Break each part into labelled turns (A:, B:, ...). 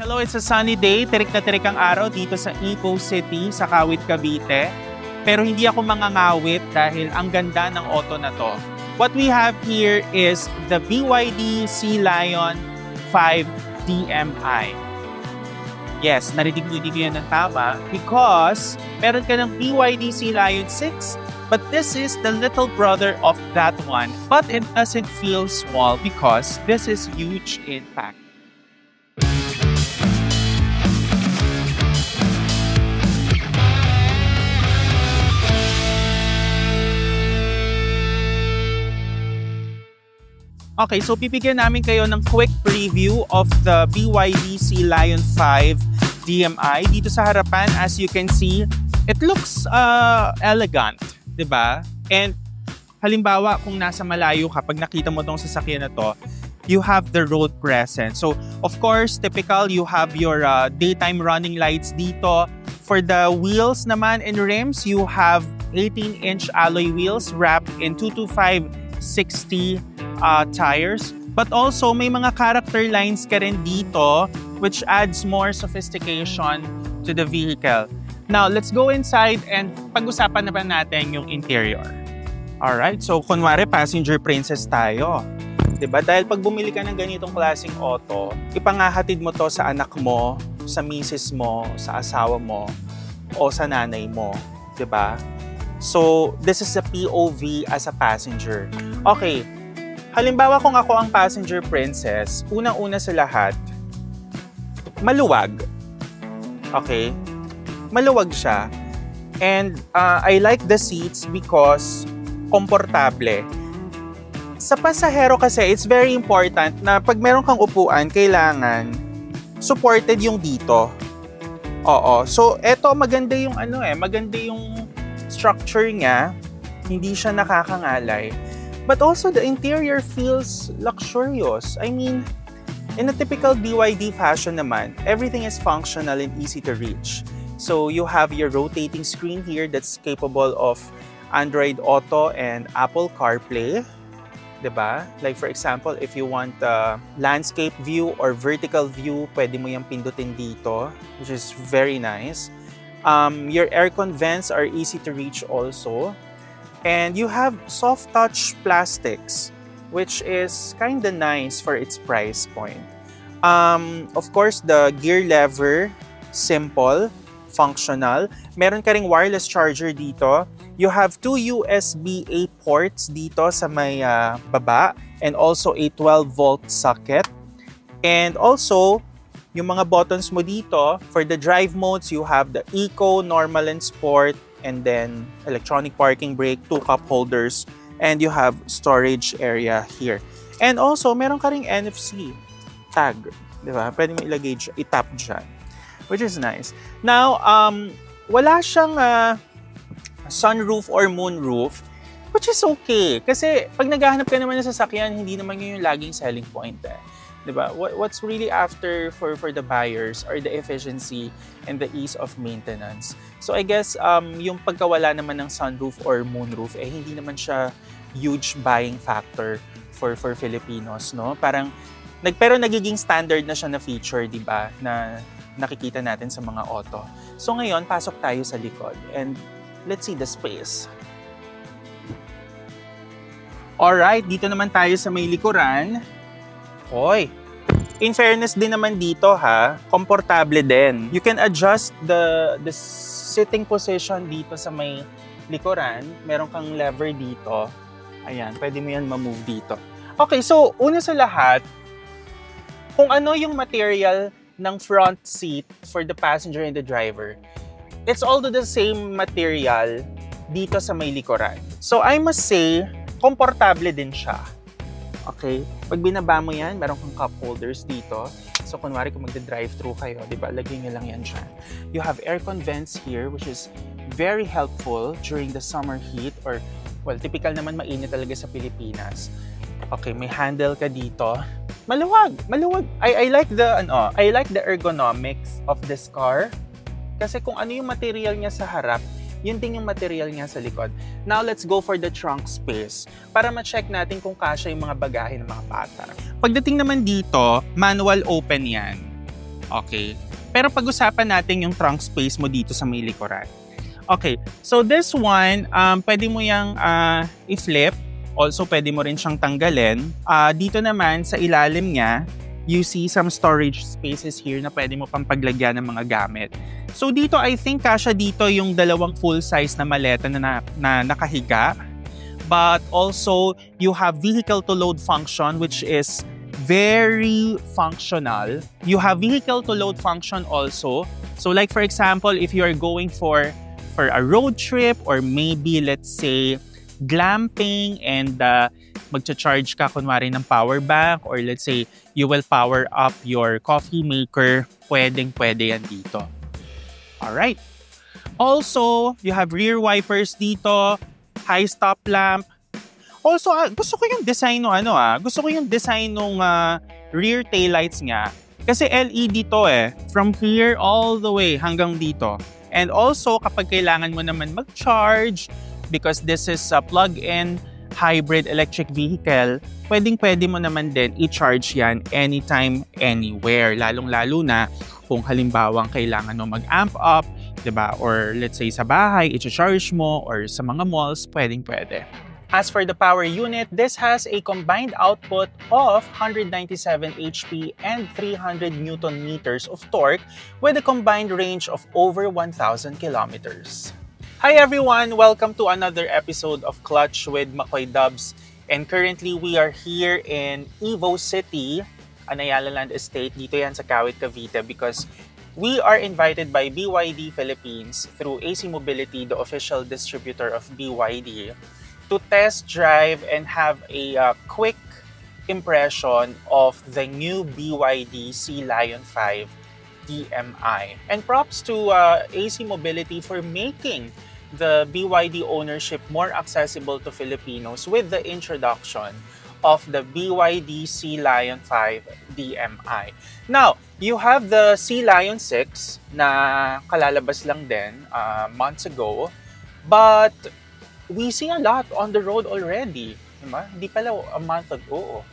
A: Hello, it's a sunny day. Tirik na tirik ang araw dito sa Ipoh City, sa Kawit, Cavite. Pero hindi ako mangangawit dahil ang ganda ng auto na to. What we have here is the BYD Sea Lion 5 DMI. Yes, narinig mo yan ng tama because meron ka ng BYD Sea Lion 6, but this is the little brother of that one. But it doesn't feel small because this is huge in fact. Okay, so bibigyan namin kayo ng quick preview of the BYD Sea Lion 5 DMI. Dito sa harapan, as you can see, it looks elegant, di ba? And halimbawa, kung nasa malayo ka, pag nakita mo tong sasakyan na to, you have the road presence. So, of course, typical, you have your daytime running lights dito. For the wheels naman and rims, you have 18-inch alloy wheels wrapped in 225/60 tires. But also, may mga character lines ka rin dito which adds more sophistication to the vehicle. Now, let's go inside and pag-usapan naman natin yung interior. Alright, so kunwari passenger princess tayo. Diba? Dahil pag bumili ka ng ganitong klaseng auto, ipangahatid mo to sa anak mo, sa misis mo, sa asawa mo, o sa nanay mo. Diba? So, this is a POV as a passenger. Okay, halimbawa kung ako ang passenger princess, unang-una sa lahat, maluwag. Okay? Maluwag siya. And I like the seats because komportable. Sa pasahero kasi, it's very important na pag meron kang upuan, kailangan supported yung dito. Oo. So, eto maganda yung maganda yung structure niya. Hindi siya nakakangalay. But also, the interior feels luxurious. I mean, in a typical BYD fashion naman, everything is functional and easy to reach. So, you have your rotating screen here that's capable of Android Auto and Apple CarPlay. Diba? Like for example, if you want a landscape view or vertical view, pwede mo yung pindutin dito, which is very nice. Your aircon vents are easy to reach also. And you have soft touch plastics, which is kind of nice for its price point. Of course, the gear lever, simple, functional. Meron ka ring wireless charger dito. You have two USB-A ports dito sa may baba and also a 12-volt socket. And also, yung mga buttons mo dito, for the drive modes, you have the Eco, Normal, and Sport, and then electronic parking brake, 2 cup holders, and you have storage area here. And also, meron ka ring NFC tag, di ba? Pwede mo ilagay, itap dyan, which is nice. Now, wala siyang sunroof or moonroof, which is okay. Kasi pag naghahanap ka naman ng sasakyan, hindi naman yun yung laging selling point eh. Diba? What's really after for the buyers are the efficiency and the ease of maintenance. So I guess yung pagkawala naman ng sunroof or moonroof, eh hindi naman siya huge buying factor for Filipinos, no? Parang pero nagiging standard na siya na feature, di ba? Na nakikita natin sa mga auto. So ngayon, pasok tayo sa likod and let's see the space. Alright, dito naman tayo sa may likuran. Oy, in fairness din naman dito ha, komportable din. You can adjust the sitting position dito sa may likuran. Meron kang lever dito. Ayan, pwede mo yan ma-move dito. Okay, so una sa lahat, kung ano yung material ng front seat for the passenger and the driver, it's all the same material dito sa may likuran. So I must say, komportable din siya. Okay? Pag binaba mo yan, meron kang cup holders dito. So kunwari kung magda-drive-thru kayo, di ba, lagyan nyo lang yan dyan. You have aircon vents here, which is very helpful during the summer heat or, well, typical naman mainit talaga sa Pilipinas. Okay, may handle ka dito. Maluwag, maluwag. I like the ergonomics of this car. Kasi kung ano yung material niya sa harap, yun din yung material niya sa likod. Now, let's go for the trunk space para ma-check natin kung kasya yung mga bagahe ng mga bata. Pagdating naman dito, manual open yan. Okay. Pero pag-usapan natin yung trunk space mo dito sa may likuran. Okay. So this one, pwede mo yung i-flip. Also, pwede mo rin siyang tanggalin. Dito naman, sa ilalim niya, you see some storage spaces here na pwede mo pang paglagyan ng mga gamit. So dito, I think kasya dito yung dalawang full-size na maleta na nakahiga. But also, you have vehicle-to-load function, which is very functional. You have vehicle-to-load function also. So like for example, if you are going for a road trip or maybe let's say glamping and magcha-charge ka kunwari ng power bank, or let's say you will power up your coffee maker, pwedeng-pwede yan dito. Alright. Also, you have rear wipers dito, high stop lamp. Also, gusto ko yung design ng gusto ko yung design ng rear taillights nga. Kasi LED to from here all the way hanggang dito. And also, kapag kailangan mo naman mag-charge, because this is a plug-in hybrid electric vehicle, pwedeng-pwede mo naman din i-charge yan anytime, anywhere. Lalong-lalo na kung halimbawang kailangan mo mag-amp up, diba? Or let's say sa bahay, i-charge mo, or sa mga malls, pwedeng-pwede. As for the power unit, this has a combined output of 197 HP and 300 Newton meters of torque with a combined range of over 1,000 kilometers. Hi everyone! Welcome to another episode of Clutch with Makoy Dubs. And currently we are here in Evo City, an Ayala Land Estate. Dito yan sa Kawit, Cavite, because we are invited by BYD Philippines through AC Mobility, the official distributor of BYD, to test drive and have a quick impression of the new BYD Sea Lion 5 DMI. And props to AC Mobility for making the BYD ownership more accessible to Filipinos with the introduction of the BYD Sea Lion 5 DMI. Now, you have the Sea Lion 6 na kalalabas lang din months ago, but we see a lot on the road already. Diba? Hindi pala a month ago.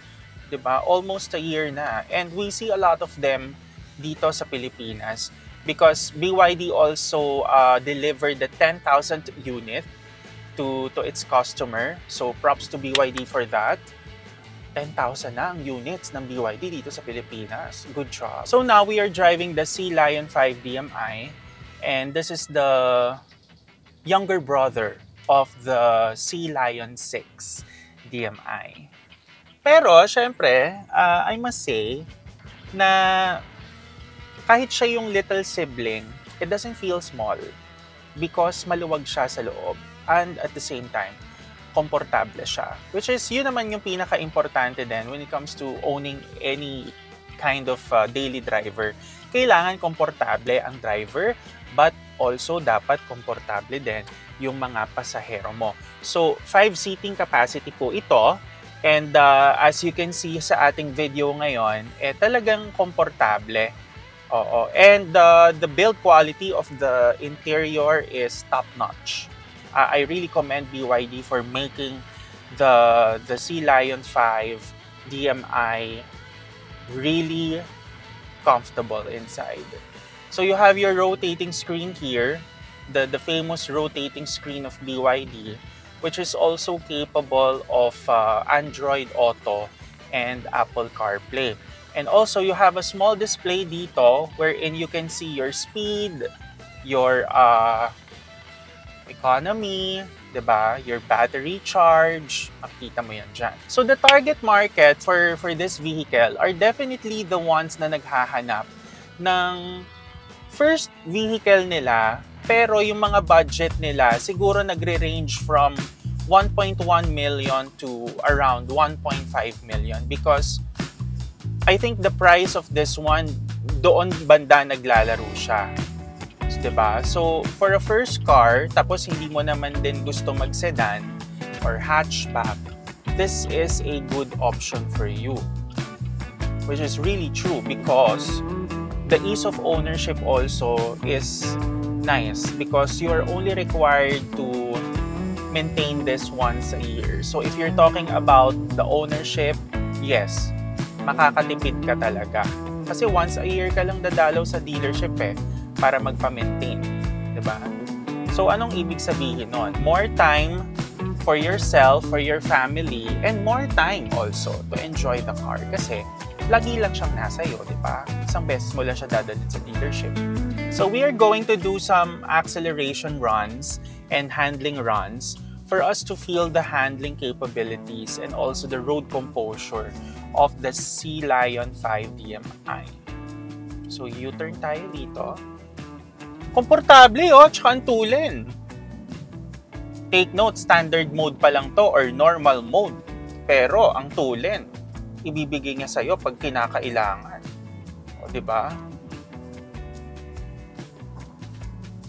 A: Diba? Almost a year na. And we see a lot of them dito sa Pilipinas because BYD also delivered the 10,000th unit to its customer. So props to BYD for that. 10,000 na ang units ng BYD dito sa Pilipinas. Good job. So now we are driving the Sea Lion 5 DMI, and this is the younger brother of the Sea Lion 6 DMI. Pero, syempre, I must say na kahit siya yung little sibling, it doesn't feel small because maluwag siya sa loob and at the same time, komportable siya. Which is, yun naman yung pinaka-importante din when it comes to owning any kind of daily driver. Kailangan komportable ang driver, but also dapat komportable din yung mga pasahero mo. So, 5-seating capacity po ito. And as you can see sa ating video ngayon, talagang komportable. Oo. And the build quality of the interior is top-notch. I really commend BYD for making the Sea Lion 5 DMI really comfortable inside. So you have your rotating screen here, the famous rotating screen of BYD, which is also capable of Android Auto and Apple CarPlay. And also you have a small display dito wherein you can see your speed, your economy, diba? Your battery charge, makita mo yan dyan. So the target market for this vehicle are definitely the ones na naghahanap ng first vehicle nila, pero yung mga budget nila siguro nagre-range from 1.1 million to around 1.5 million because I think the price of this one doon banda naglalaro siya. Diba? So, for a first car, tapos hindi mo naman din gusto mag-sedan or hatchback, this is a good option for you. Which is really true because the ease of ownership also is nice because you are only required to maintain this once a year. So, if you're talking about the ownership, yes, makakatipid ka talaga. Kasi once a year ka lang dadalaw sa dealership para magpa-maintain. Diba? So, anong ibig sabihin nun? More time for yourself, for your family, and more time also to enjoy the car. Kasi, lagi lang siyang nasa iyo, di ba? Isang beses mo lang siya dadalhin sa dealership. So, we are going to do some acceleration runs and handling runs for us to feel the handling capabilities and also the road composure of the Sea Lion 5 DMI. So, U-turn tayo dito. Komportable, tsaka ang tulin. Take note, standard mode pa lang to or normal mode. Pero ang tulin, ibibigay niya sa'yo pag kinakailangan. O, diba?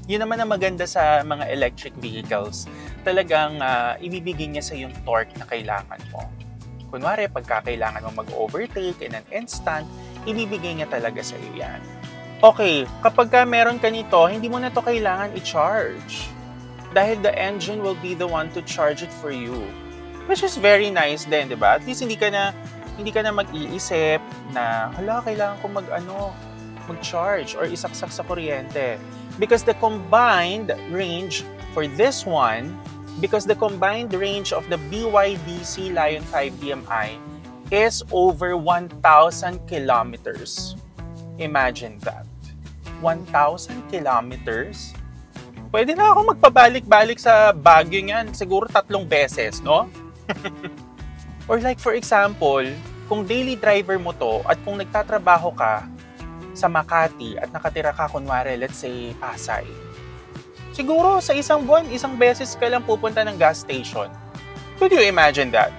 A: Yun naman ang maganda sa mga electric vehicles. Talagang ibibigay niya sa yung torque na kailangan mo. Kunwari, pagka kailangan mo mag-overtake in an instant, ibibigay niya talaga sa iyo yan. Okay, kapag meron ka nito, hindi mo na to kailangan i-charge. Dahil the engine will be the one to charge it for you. Which is very nice din, di ba? At least hindi ka na mag-iisip na, hala, kailangan ko mag-charge or isaksak sa kuryente. Because the combined range for this one, because the combined range of the BYD Sea Lion 5 DMI is over 1,000 kilometers. Imagine that. 1,000 kilometers? Pwede na ako magpabalik-balik sa Baguio niyan, siguro 3 beses, no? Or like for example, kung daily driver mo to at kung nagtatrabaho ka sa Makati at nakatira ka kunwari, let's say, Pasay, siguro sa isang buwan, 1 beses ka lang pupunta ng gas station. Could you imagine that?